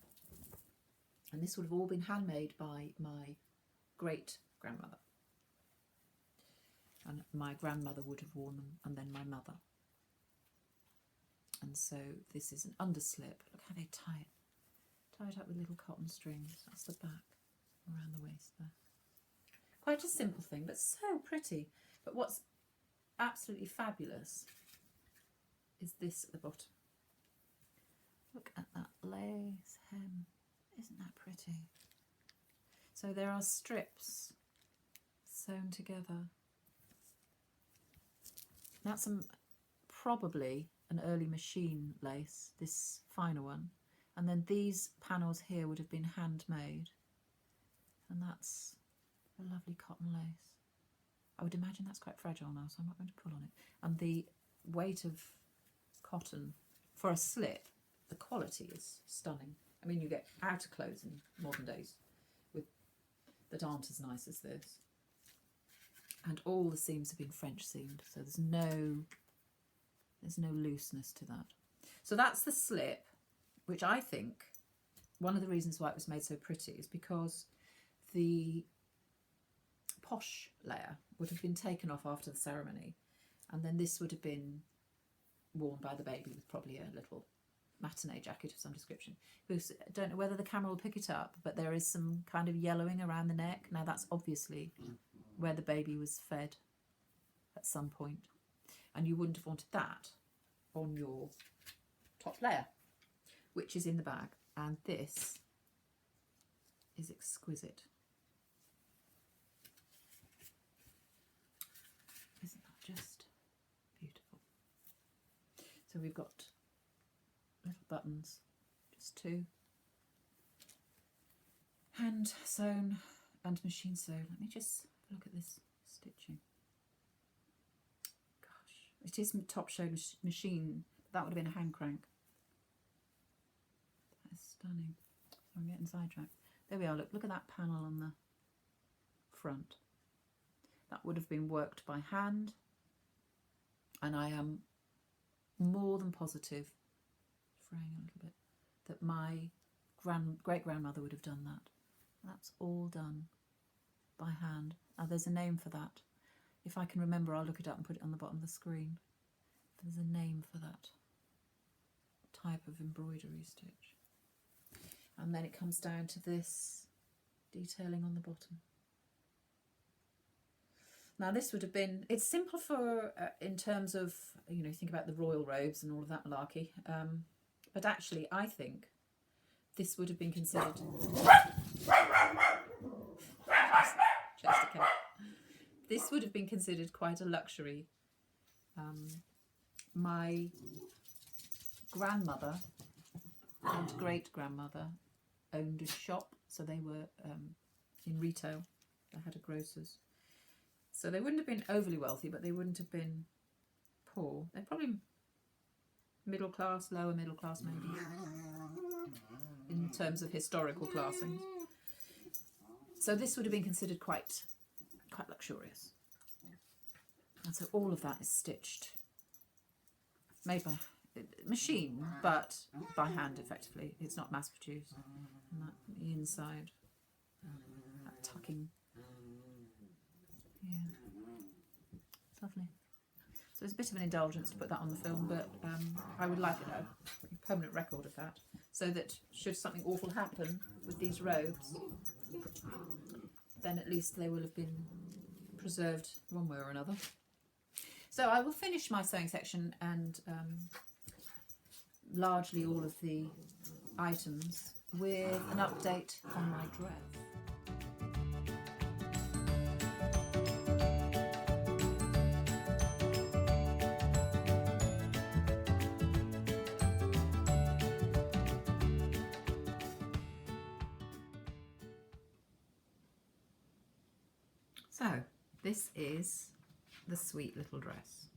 and this would have all been handmade by my great grandmother, and my grandmother would have worn them, and then my mother. And so this is an underslip. Look how they tie it up with little cotton strings. That's the back around the waist there. Quite a simple thing, but so pretty. But what's absolutely fabulous is this at the bottom. Look at that lace hem. Isn't that pretty? So there are strips sewn together. That's probably an early machine lace, this finer one. And then these panels here would have been handmade. And that's a lovely cotton lace. I would imagine that's quite fragile now, so I'm not going to pull on it. And the weight of cotton for a slip, the quality is stunning. I mean, you get outer clothes in modern days that aren't as nice as this. And all the seams have been French seamed, so there's no looseness to that. So that's the slip, which I think one of the reasons why it was made so pretty is because the posh layer would have been taken off after the ceremony, and then this would have been worn by the baby with probably a little matinee jacket of some description. Because I don't know whether the camera will pick it up, but there is some kind of yellowing around the neck. Now that's obviously where the baby was fed at some point, and you wouldn't have wanted that on your top layer, which is in the bag. And this is exquisite. Isn't that just beautiful? So we've got little buttons, just two, hand sewn and machine sewn. Let me just look at this stitching. It is top show machine. That would have been a hand crank. That is stunning. I'm getting sidetracked. There we are. Look at that panel on the front. That would have been worked by hand, and I am more than positive, fraying a little bit, that my great-grandmother would have done that. That's all done by hand. Now there's a name for that. If I can remember, I'll look it up and put it on the bottom of the screen. There's a name for that type of embroidery stitch. And then it comes down to this detailing on the bottom. Now this would have been, it's simple for, in terms of, you know, think about the royal robes and all of that malarkey. But actually, I think this would have been considered... Chester cat. This would have been considered quite a luxury. My grandmother and great-grandmother owned a shop, so they were in retail. They had a grocer's. So they wouldn't have been overly wealthy, but they wouldn't have been poor. They're probably middle class, lower middle class maybe, in terms of historical classings. So this would have been considered quite luxurious. And so all of that is stitched, made by machine, but by hand effectively. It's not mass produced. And that, the inside, that tucking. Yeah, it's lovely. So it's a bit of an indulgence to put that on the film, but I would like a permanent record of that, so that should something awful happen with these robes, then at least they will have been preserved one way or another. So I will finish my sewing section and largely all of the items with an update on my dress. So this is the sweet little dress.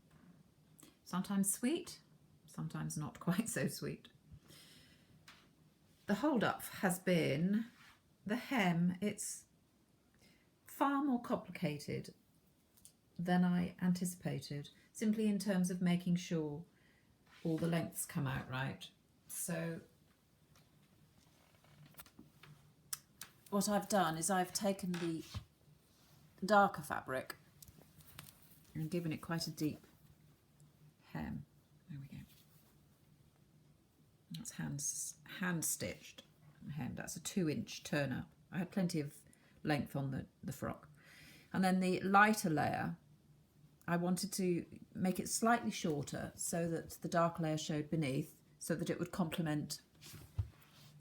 Sometimes sweet, sometimes not quite so sweet. The hold up has been the hem. It's far more complicated than I anticipated, simply in terms of making sure all the lengths come out right. So what I've done is I've taken the darker fabric and given it quite a deep hem. There we go. That's hand stitched hem. That's a 2-inch turn up. I had plenty of length on the frock. And then the lighter layer, I wanted to make it slightly shorter so that the dark layer showed beneath, so that it would complement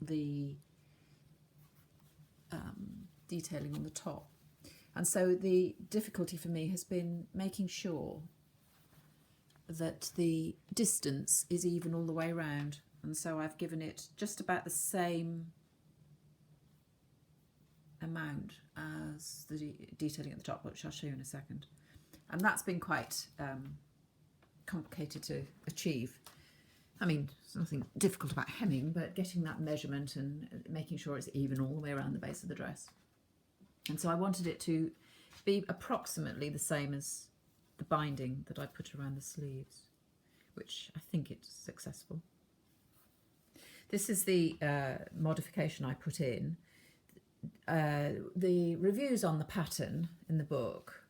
the detailing on the top. And so the difficulty for me has been making sure that the distance is even all the way around. And so I've given it just about the same amount as the detailing at the top, which I'll show you in a second. And that's been quite complicated to achieve. I mean, there's nothing difficult about hemming, but getting that measurement and making sure it's even all the way around the base of the dress. And so I wanted it to be approximately the same as the binding that I put around the sleeves, which I think it's successful. This is the modification I put in. The reviews on the pattern in the book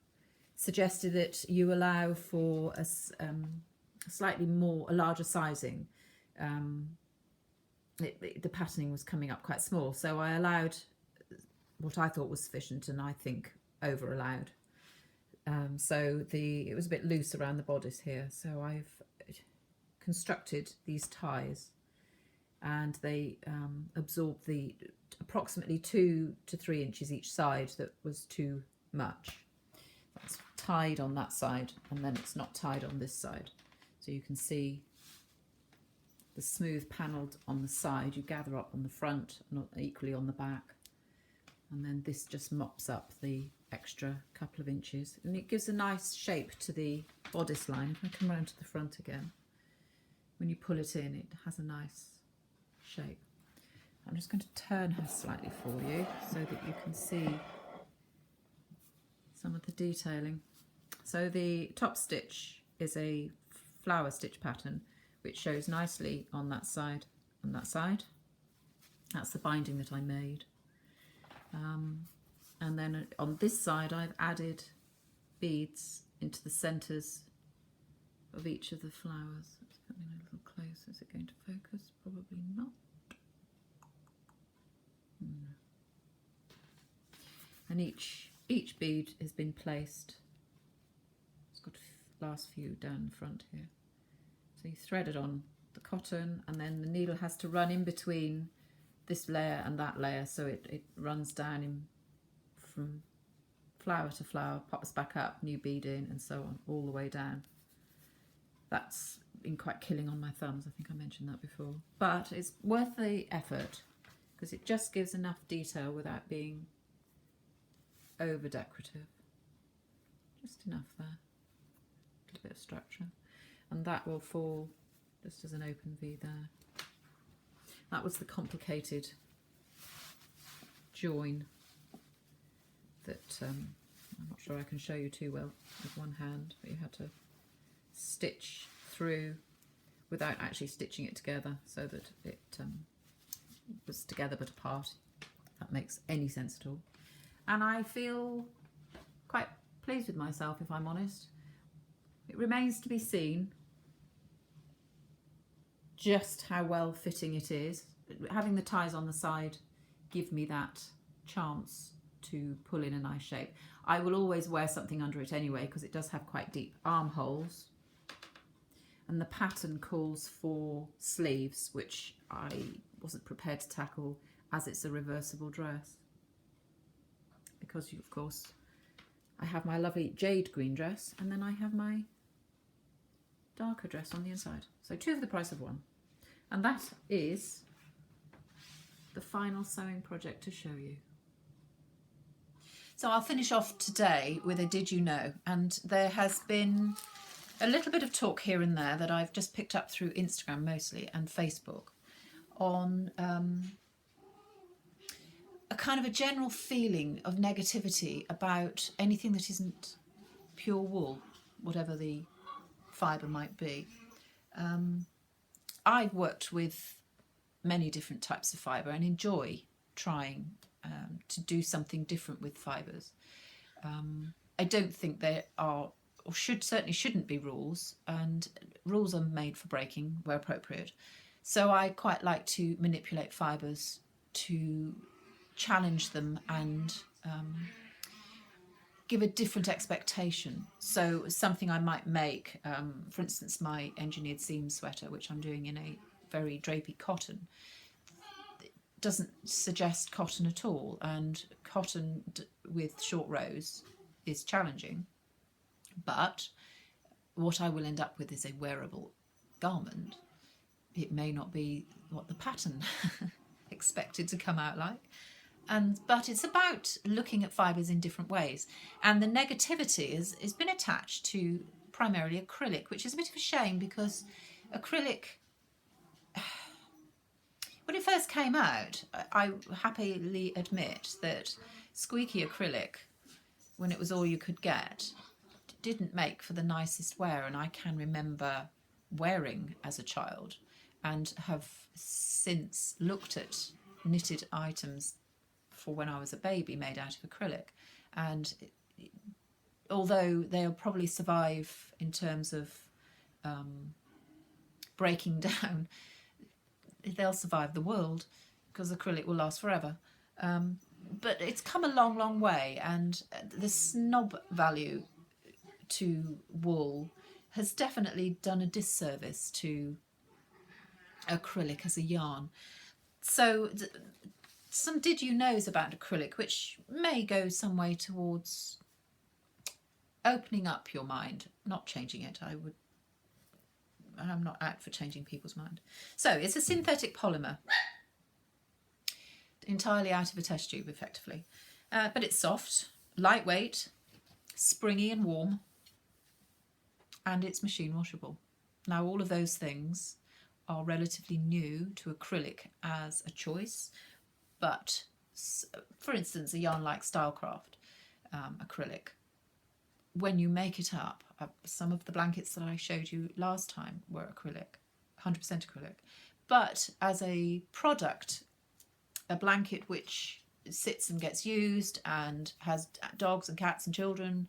suggested that you allow for a larger sizing. The patterning was coming up quite small, so I allowed what I thought was sufficient, and I think over allowed. So it was a bit loose around the bodice here, so I've constructed these ties, and they absorb the approximately 2 to 3 inches each side that was too much. That's tied on that side, and then it's not tied on this side. So you can see the smooth panelled on the side. You gather up on the front, not equally on the back. And then this just mops up the extra couple of inches, and it gives a nice shape to the bodice line. If I come round to the front again, when you pull it in, it has a nice shape. I'm just going to turn her slightly for you so that you can see some of the detailing. So the top stitch is a flower stitch pattern which shows nicely on that side and that side. That's the binding that I made. And then on this side I've added beads into the centres of each of the flowers. Let's come in a little closer. Is it going to focus? Probably not. No. And each bead has been placed. It's got last few down the front here. So you thread it on the cotton, and then the needle has to run in between this layer and that layer, so it runs down from flower to flower, pops back up, new bead in, and so on, all the way down. That's been quite killing on my thumbs. I think I mentioned that before. But it's worth the effort because it just gives enough detail without being over decorative. Just enough there. A little bit of structure. And that will fall just as an open V there. That was the complicated join that I'm not sure I can show you too well with one hand, but you had to stitch through without actually stitching it together so that it was together but apart, if that makes any sense at all. And I feel quite pleased with myself, if I'm honest. It remains to be seen just how well fitting it is. Having the ties on the side give me that chance to pull in a nice shape. I will always wear something under it anyway because it does have quite deep armholes, and the pattern calls for sleeves, which I wasn't prepared to tackle as it's a reversible dress, because of course I have my lovely jade green dress and then I have my darker dress on the inside. So two for the price of one. And that is the final sewing project to show you. So I'll finish off today with a Did You Know? And there has been a little bit of talk here and there that I've just picked up through Instagram mostly and Facebook on a kind of a general feeling of negativity about anything that isn't pure wool, whatever the fibre might be. I've worked with many different types of fibre and enjoy trying to do something different with fibres. I don't think there are, or certainly shouldn't be rules, and rules are made for breaking where appropriate. So I quite like to manipulate fibres to challenge them and give a different expectation. So something I might make, for instance, my engineered seam sweater, which I'm doing in a very drapey cotton, doesn't suggest cotton at all, and cotton with short rows is challenging. But what I will end up with is a wearable garment. It may not be what the pattern expected to come out like. But it's about looking at fibres in different ways. And the negativity has been attached to primarily acrylic, which is a bit of a shame because acrylic, when it first came out, I happily admit that squeaky acrylic, when it was all you could get, didn't make for the nicest wear. And I can remember wearing as a child and have since looked at knitted items for when I was a baby made out of acrylic, and although they'll probably survive in terms of breaking down, they'll survive the world because acrylic will last forever. But it's come a long, long way, and the snob value to wool has definitely done a disservice to acrylic as a yarn. So some did you knows about acrylic, which may go some way towards opening up your mind, not changing it. I'm not out for changing people's mind. So it's a synthetic polymer. entirely out of a test tube effectively. But it's soft, lightweight, springy and warm, and it's machine washable. Now all of those things are relatively new to acrylic as a choice, but for instance a yarn like Stylecraft acrylic, when you make it up, some of the blankets that I showed you last time were acrylic, 100% acrylic, but as a product, a blanket which sits and gets used and has dogs and cats and children,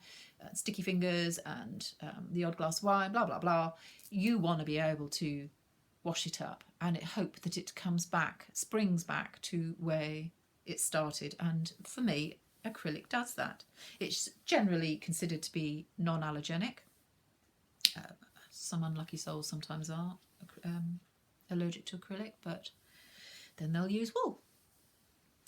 sticky fingers and the odd glass of wine, blah blah blah, you want to be able to wash it up and hope that it comes back, springs back to where it started. And for me, acrylic does that. It's generally considered to be non-allergenic. Some unlucky souls sometimes are allergic to acrylic, but then they'll use wool.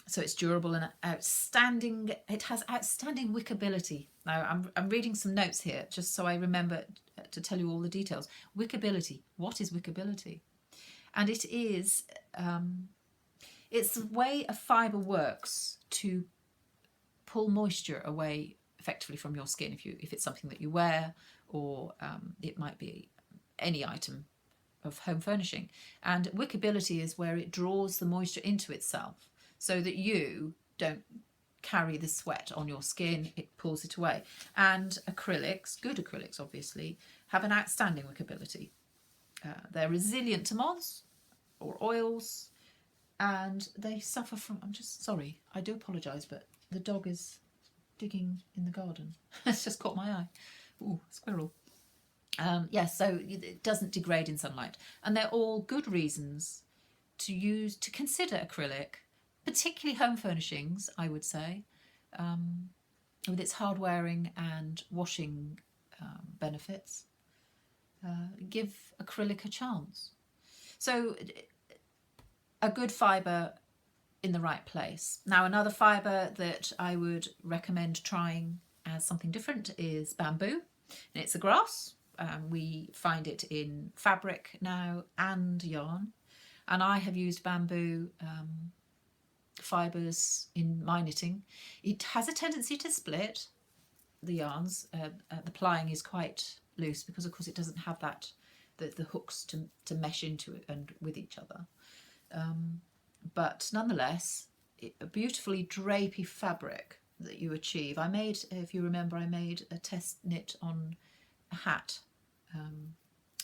So it's durable and outstanding. It has outstanding wickability. Now I'm reading some notes here just so I remember to tell you all the details. Wickability. What is wickability? And it is it's the way a fibre works to pull moisture away effectively from your skin. If it's something that you wear, or it might be any item of home furnishing. And wickability is where it draws the moisture into itself, so that you don't carry the sweat on your skin, it pulls it away. And acrylics, good acrylics obviously, have an outstanding wickability. They're resilient to moths or oils, and they suffer from, I'm just sorry, I do apologise, but the dog is digging in the garden. It's just caught my eye. Ooh, squirrel. Yes, so it doesn't degrade in sunlight. And they're all good reasons to consider acrylic, particularly home furnishings, I would say, with its hard wearing and washing benefits. Give acrylic a chance. So a good fibre in the right place. Now another fibre that I would recommend trying as something different is bamboo. And it's a grass. We find it in fabric now and yarn. And I have used bamboo fibres in my knitting. It has a tendency to split, the yarns. The plying is quite loose because of course it doesn't have that the hooks to mesh into it and with each other. But nonetheless, a beautifully drapey fabric that you achieve. I made, if you remember, I made a test knit on a hat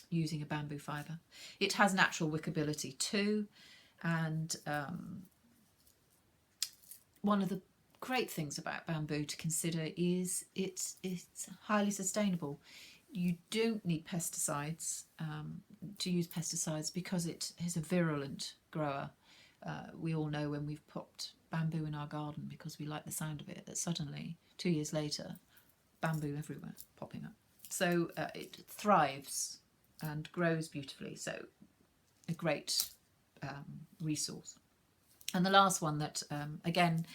using a bamboo fibre. It has natural wickability too, and one of the great things about bamboo to consider is it's highly sustainable. You don't need pesticides to use pesticides because it is a virulent grower. We all know when we've popped bamboo in our garden because we like the sound of it, that suddenly 2 years later bamboo everywhere popping up. So it thrives and grows beautifully, so a great resource. And the last one that again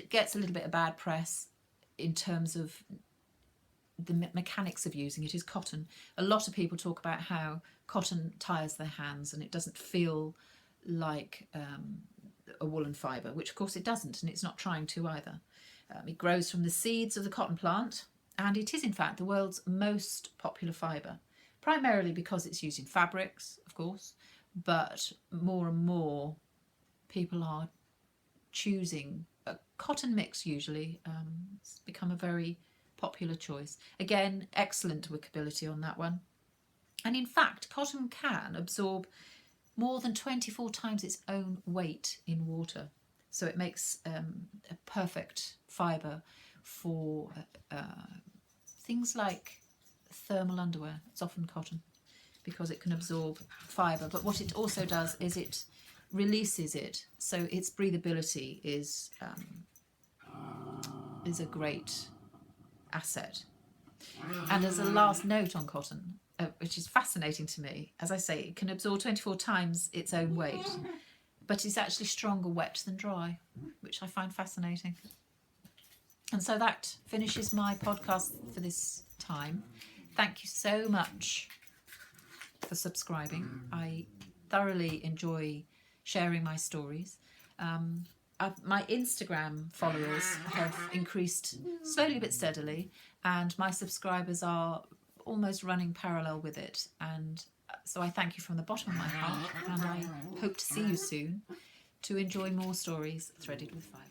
gets a little bit of bad press in terms of the mechanics of using it is cotton. A lot of people talk about how cotton tires their hands and it doesn't feel like a woolen fibre, which of course it doesn't, and it's not trying to either. It grows from the seeds of the cotton plant, and it is in fact the world's most popular fibre, primarily because it's used in fabrics, of course, but more and more people are choosing a cotton mix usually. It's become a very popular choice. Again, excellent wickability on that one. And in fact, cotton can absorb more than 24 times its own weight in water. So it makes a perfect fibre for things like thermal underwear. It's often cotton because it can absorb fibre. But what it also does is it releases it, so its breathability is a great asset. And as a last note on cotton, which is fascinating to me, as I say, it can absorb 24 times its own weight, but it's actually stronger wet than dry, which I find fascinating. And so that finishes my podcast for this time. Thank you so much for subscribing. I thoroughly enjoy sharing my stories. my Instagram followers have increased slowly but steadily, and my subscribers are almost running parallel with it. And so I thank you from the bottom of my heart, and I hope to see you soon to enjoy more stories threaded with fibre.